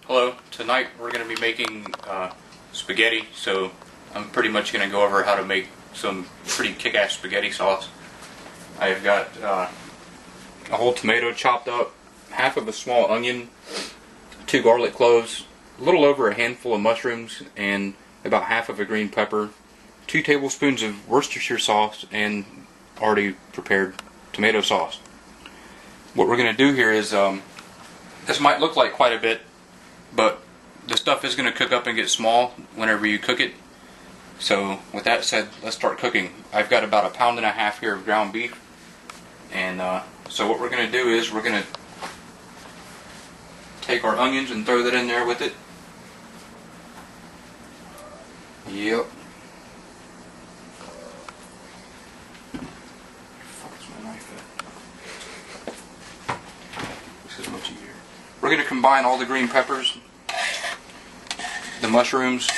Hello, tonight we're going to be making spaghetti, so I'm pretty much going to go over how to make some pretty kick-ass spaghetti sauce. I've got a whole tomato chopped up, half of a small onion, 2 garlic cloves, a little over a handful of mushrooms, and about half of a green pepper, 2 tablespoons of Worcestershire sauce, and already prepared tomato sauce. What we're going to do here is, this might look like quite a bit, but the stuff is going to cook up and get small whenever you cook it. So with that said, let's start cooking. I've got about 1.5 pounds here of ground beef, and so what we're going to do is we're going to take our onions and throw that in there with it. Yep. This is much easier. We're going to combine all the green peppers, the mushrooms,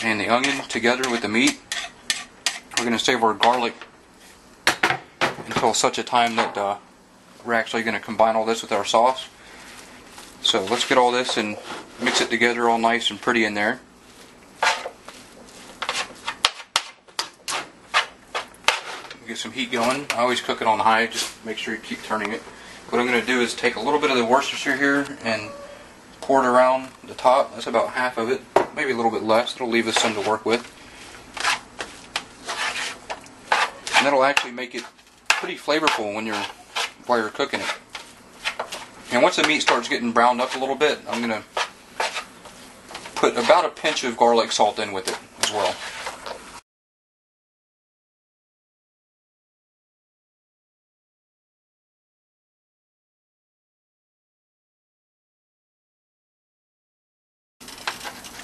and the onion together with the meat. We're going to save our garlic until such a time that we're actually going to combine all this with our sauce. So let's get all this and mix it together all nice and pretty in there. Get some heat going. I always cook it on high, just make sure you keep turning it. What I'm going to do is take a little bit of the Worcestershire here and pour it around the top. That's about half of it, maybe a little bit less. It'll leave us some to work with. And that'll actually make it pretty flavorful while you're cooking it. And once the meat starts getting browned up a little bit, I'm going to put about a pinch of garlic salt in with it as well.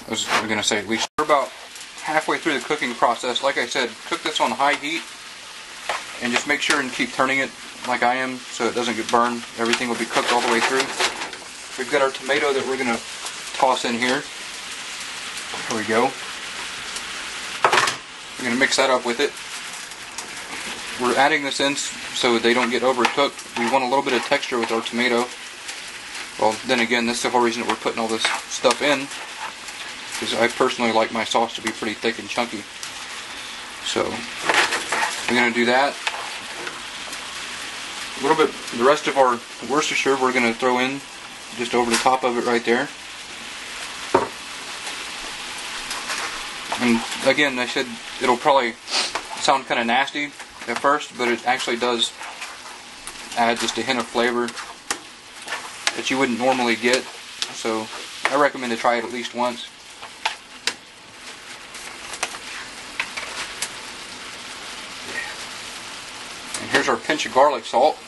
I was going to say, at least we're about halfway through the cooking process. Like I said, cook this on high heat and just make sure and keep turning it like I am so it doesn't get burned. Everything will be cooked all the way through. We've got our tomato that we're going to toss in here. Here we go. We're going to mix that up with it. We're adding this in so they don't get overcooked. We want a little bit of texture with our tomato. Well, then again, that's the whole reason that we're putting all this stuff in, because I personally like my sauce to be pretty thick and chunky. So we're going to do that. A little bit, the rest of our Worcestershire we're going to throw in just over the top of it right there. And again, I said it'll probably sound kind of nasty at first, but it actually does add just a hint of flavor that you wouldn't normally get. So I recommend to try it at least once. And here's our pinch of garlic salt.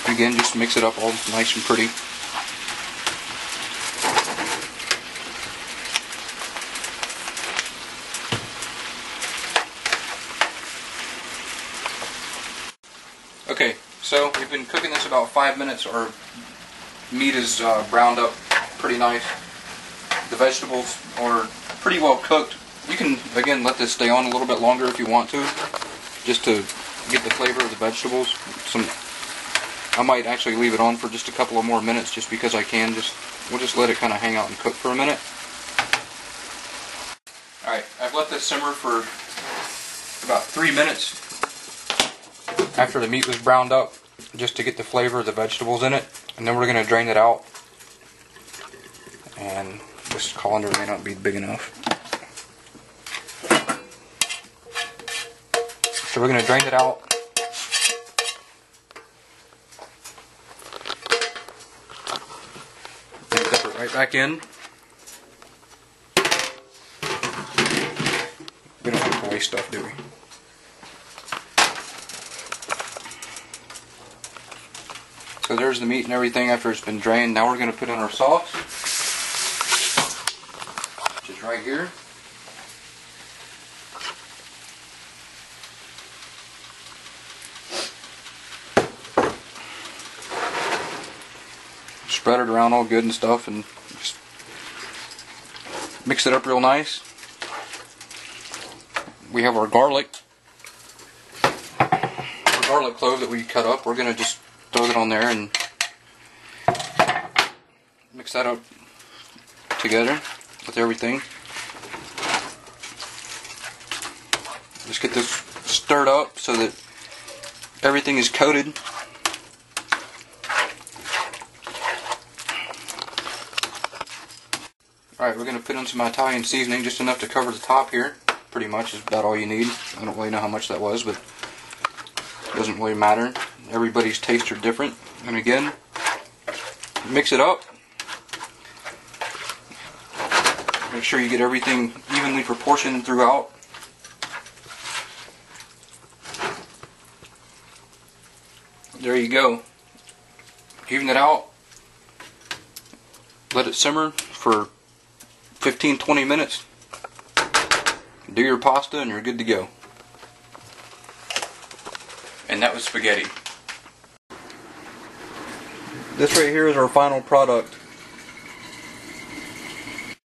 Again, just mix it up all nice and pretty. Okay, so we've been cooking this about 5 minutes. Our meat is browned up pretty nice. The vegetables are pretty well cooked. You can, again, let this stay on a little bit longer if you want to, just to get the flavor of the vegetables. I might actually leave it on for just a couple of more minutes just because I can. We'll just let it kind of hang out and cook for a minute. Alright, I've let this simmer for about 3 minutes after the meat was browned up, just to get the flavor of the vegetables in it. And then we're going to drain it out. And this colander may not be big enough. So we're going to drain it out. And dump it right back in. We don't have to waste stuff, do we? So there's the meat and everything after it's been drained. Now we're going to put in our sauce, which is right here. Spread it around all good and stuff and just mix it up real nice. We have our garlic. Our garlic clove that we cut up. We're going to just throw it on there and mix that up together with everything. Just get this stirred up so that everything is coated. Alright, we're going to put in some Italian seasoning, just enough to cover the top here. Pretty much is about all you need. I don't really know how much that was, but it doesn't really matter. Everybody's tastes are different. And again, mix it up. Make sure you get everything evenly proportioned throughout. There you go. Even it out. Let it simmer for 15-20 minutes. Do your pasta and you're good to go. And that was spaghetti. This right here is our final product.